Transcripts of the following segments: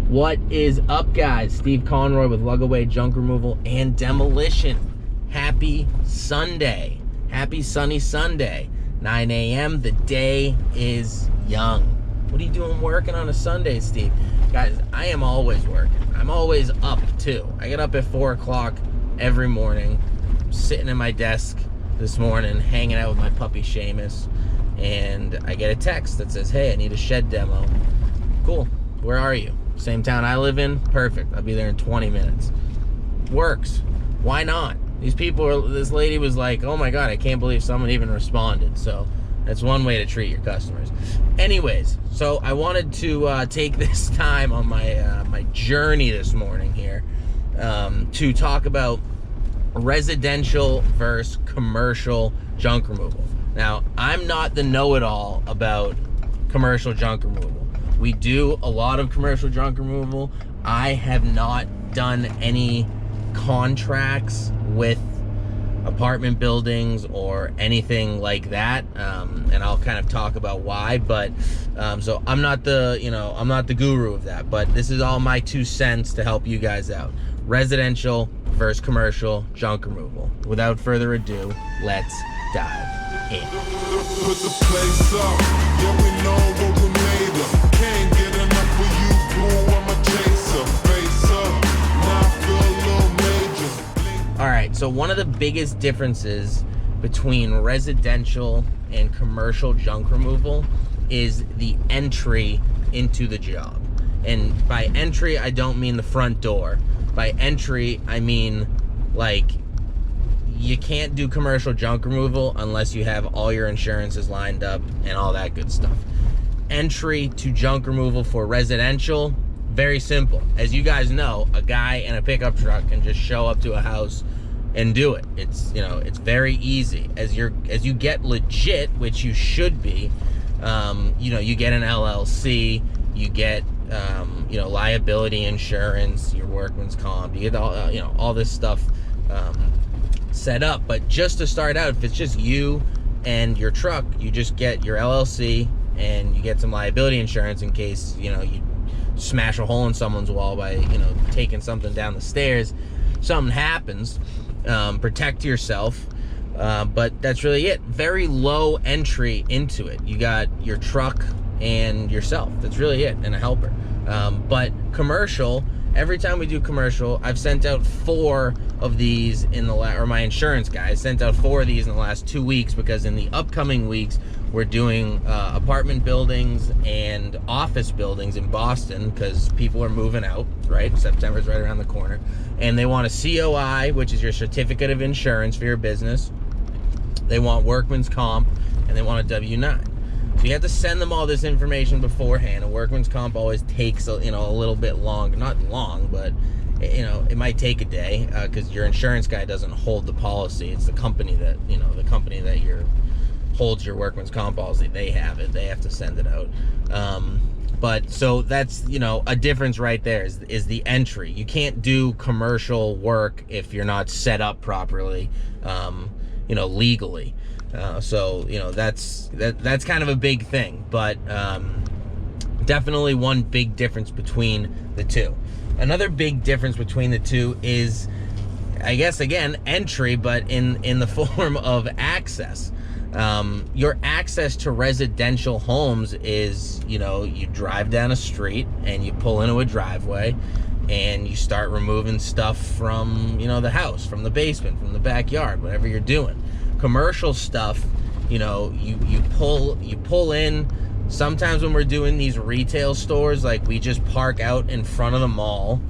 What is up, guys? Steve Conroy with Lugaway Junk Removal and Demolition. Happy Sunday. Happy sunny Sunday. 9 a.m. The day is young. What are you doing working on a Sunday, Steve? Guys, I am always working. I'm always up, too. I get up at 4 o'clock every morning. I'm sitting at my desk this morning, hanging out with my puppy, Seamus, and I get a text that says, hey, I need a shed demo. Cool. Where are you? Same town I live in? Perfect. I'll be there in 20 minutes. Works. Why not? These people this lady was like, oh my God, I can't believe someone even responded. So that's one way to treat your customers. Anyways, so I wanted to take this time on my my journey this morning here to talk about residential versus commercial junk removal. Now, I'm not the know-it-all about commercial junk removal. We do a lot of commercial junk removal. I have not done any contracts with apartment buildings or anything like that, and I'll kind of talk about why. But so I'm not the I'm not the guru of that, but this is all my 2 cents to help you guys out. Residential versus commercial junk removal. Without further ado, let's dive in. Put the place up, yeah, we know what we made of. Can't get enough of you, boo, I'm a chaser. Face up, now I feel a little major. Alright, so one of the biggest differences between residential and commercial junk removal is the entry into the job. And by entry, I don't mean the front door. By entry, I mean, like, you can't do commercial junk removal unless you have all your insurances lined up and all that good stuff. Entry to junk removal for residential, very simple. As you guys know, a guy in a pickup truck can just show up to a house and do it. It's, it's very easy. As you get legit, which you should be, you get an LLC, you get liability insurance, your workman's comp, you get all this stuff set up. But just to start out, if it's just you and your truck, you just get your LLC and you get some liability insurance in case you smash a hole in someone's wall by taking something down the stairs, something happens. Protect yourself, but that's really it. Very low entry into it. You got your truck and yourself. That's really it, and a helper. But commercial, every time we do commercial, I've sent out 4 of these in the or my insurance guys sent out 4 of these in the last 2 weeks, because in the upcoming weeks we're doing apartment buildings and office buildings in Boston, because people are moving out, right? September's right around the corner, and they want a COI, which is your certificate of insurance for your business. They want workman's comp, and they want a W-9. So you have to send them all this information beforehand. A workman's comp always takes a little bit long, not long, but it might take a day, because your insurance guy doesn't hold the policy. It's the company that holds your workman's comp policy. They have it. They have to send it out. But so that's a difference right there is the entry. You can't do commercial work if you're not set up properly, legally. So that's kind of a big thing, but definitely one big difference between the two. Another big difference between the two is, I guess, again, entry, but in the form of access. Your access to residential homes is, you drive down a street and you pull into a driveway and you start removing stuff from, the house, from the basement, from the backyard, whatever you're doing. Commercial stuff, you pull in. Sometimes when we're doing these retail stores, like, we just park out in front of the mall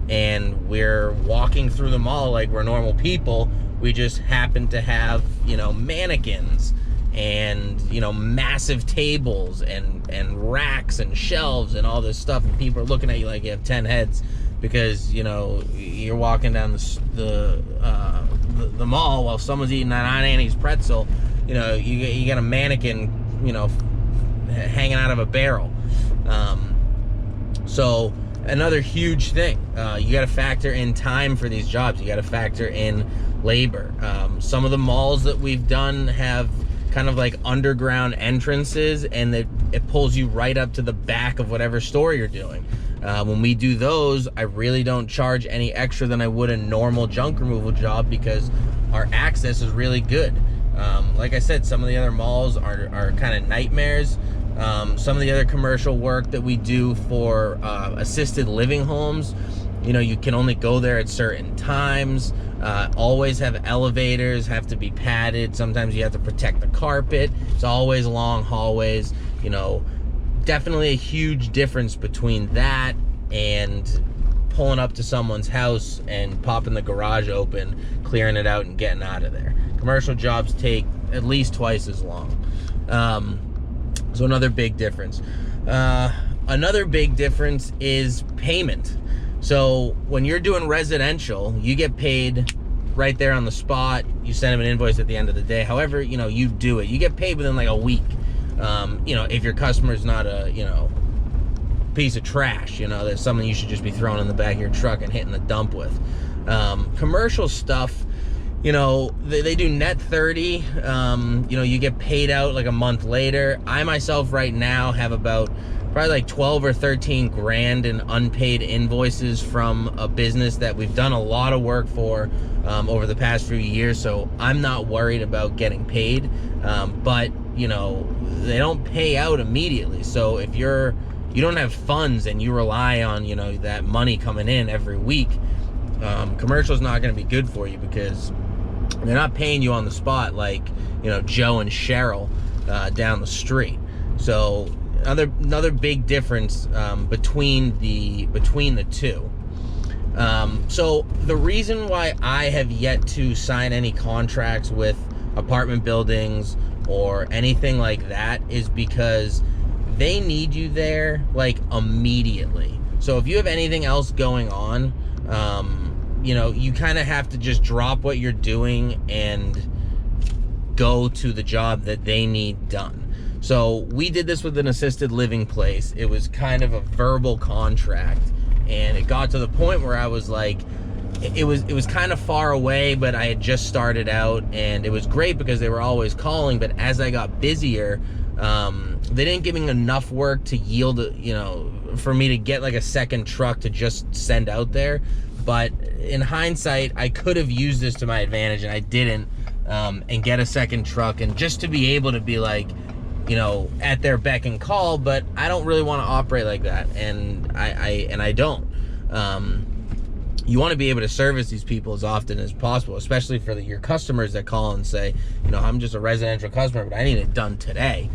and we're walking through the mall like we're normal people. We just happen to have, mannequins and, massive tables and racks and shelves and all this stuff, and people are looking at you like you have 10 heads, because, you're walking down the mall while someone's eating an Aunt Annie's pretzel. You got a mannequin, hanging out of a barrel. So another huge thing, you got to factor in time for these jobs. You got to factor in labor. Some of the malls that we've done have kind of like underground entrances, and it pulls you right up to the back of whatever store you're doing. When we do those, I really don't charge any extra than I would a normal junk removal job because our access is really good. Like I said, some of the other malls are kind of nightmares. Some of the other commercial work that we do for assisted living homes, you know, you can only go there at certain times. Always have elevators, have to be padded. Sometimes you have to protect the carpet. It's always long hallways. You know, definitely a huge difference between that and pulling up to someone's house and popping the garage open, clearing it out and getting out of there. Commercial jobs take at least twice as long. So another big difference. Another big difference is payment. So when you're doing residential, you get paid right there on the spot. You send them an invoice at the end of the day. However, you know, you do it. You get paid within like a week. You know, if your customer's not a, you know, piece of trash, you know, there's something you should just be throwing in the back of your truck and hitting the dump with. Commercial stuff, you know, they do net 30. You know, you get paid out like a month later. I myself right now have about probably like 12 or 13 grand in unpaid invoices from a business that we've done a lot of work for over the past few years. So I'm not worried about getting paid. But, you know, they don't pay out immediately. So if you don't have funds and you rely on, you know, that money coming in every week, commercial is not going to be good for you because they're not paying you on the spot like, you know, Joe and Cheryl down the street. So another big difference between the two. So the reason why I have yet to sign any contracts with apartment buildings or anything like that is because they need you there like immediately. So if you have anything else going on, you know, you kind of have to just drop what you're doing and go to the job that they need done. So we did this with an assisted living place. It was kind of a verbal contract, and it got to the point where I was like, it was kind of far away, but I had just started out, and it was great because they were always calling. But as I got busier, they didn't give me enough work to yield, you know, for me to get like a second truck to just send out there. But in hindsight, I could have used this to my advantage, and I didn't, and get a second truck, and just to be able to be like, you know, at their beck and call. But I don't really want to operate like that, and I don't. You want to be able to service these people as often as possible, especially for your customers that call and say, you know, I'm just a residential customer, but I need it done today.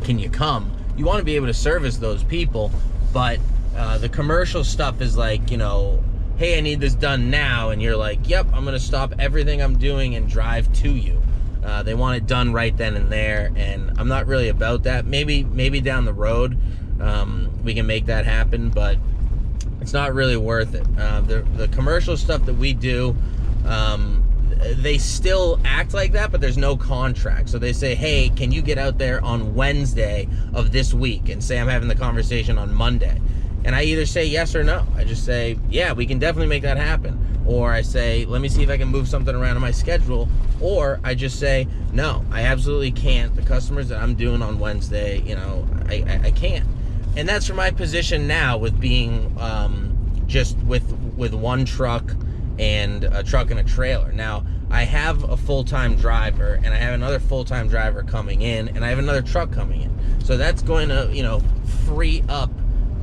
Can you come? You want to be able to service those people, but the commercial stuff is like, you know, hey, I need this done now, and you're like, yep, I'm going to stop everything I'm doing and drive to you. They want it done right then and there, and I'm not really about that. Maybe down the road we can make that happen, but it's not really worth it. The commercial stuff that we do, they still act like that, but there's no contract. So they say, hey, can you get out there on Wednesday of this week? And say I'm having the conversation on Monday. And I either say yes or no. I just say, yeah, we can definitely make that happen. Or I say, let me see if I can move something around in my schedule. Or I just say, no, I absolutely can't. The customers that I'm doing on Wednesday, you know, I can't. And that's for my position now with being just with one truck and a truck and a trailer. Now, I have a full-time driver, and I have another full-time driver coming in, and I have another truck coming in. So that's going to, you know, free up,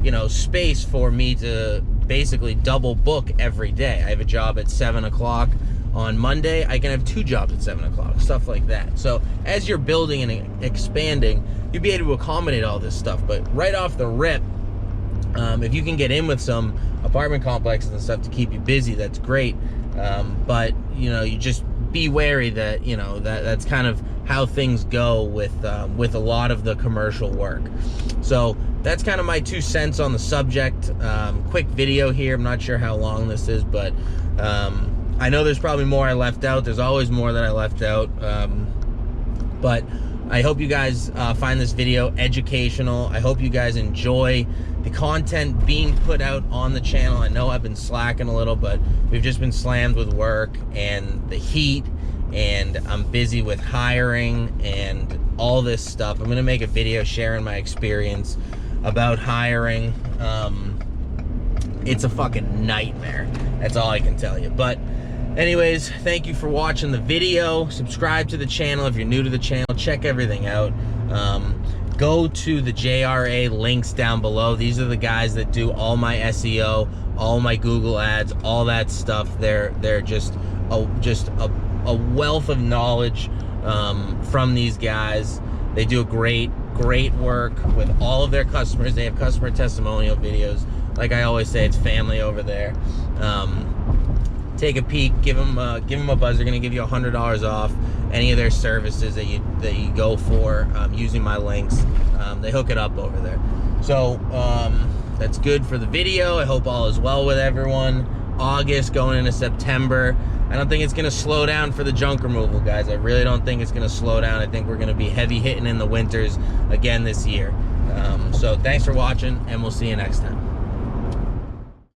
you know, space for me to basically double book every day. I have a job at 7 o'clock on Monday. I can have 2 jobs at 7 o'clock, stuff like that. So as you're building and expanding, you'll be able to accommodate all this stuff. But right off the rip, if you can get in with some apartment complexes and stuff to keep you busy, that's great. But, you know, you just be wary that, you know, that's kind of how things go with a lot of the commercial work. So that's kind of my 2 cents on the subject. Quick video here. I'm not sure how long this is, but I know there's probably more I left out. There's always more that I left out. But I hope you guys find this video educational. I hope you guys enjoy the content being put out on the channel. I know I've been slacking a little, but we've just been slammed with work and the heat, and I'm busy with hiring and all this stuff. I'm gonna make a video sharing my experience about hiring. it's a fucking nightmare. That's all I can tell you. But anyways, thank you for watching the video. Subscribe to the channel if you're new to the channel. Check everything out. Go to the JRA links down below. These are the guys that do all my SEO, all my Google ads, all that stuff. They're just a wealth of knowledge from these guys. They do a great work with all of their customers. They have customer testimonial videos. Like I always say, it's family over there. Take a peek, give them a buzz. They're gonna give you $100 off any of their services that you go for using my links. They hook it up over there. So that's good for the video. I hope all is well with everyone. August going into September. I don't think it's gonna slow down for the junk removal, guys. I really don't think it's gonna slow down. I think we're gonna be heavy hitting in the winters again this year. So thanks for watching, and we'll see you next time.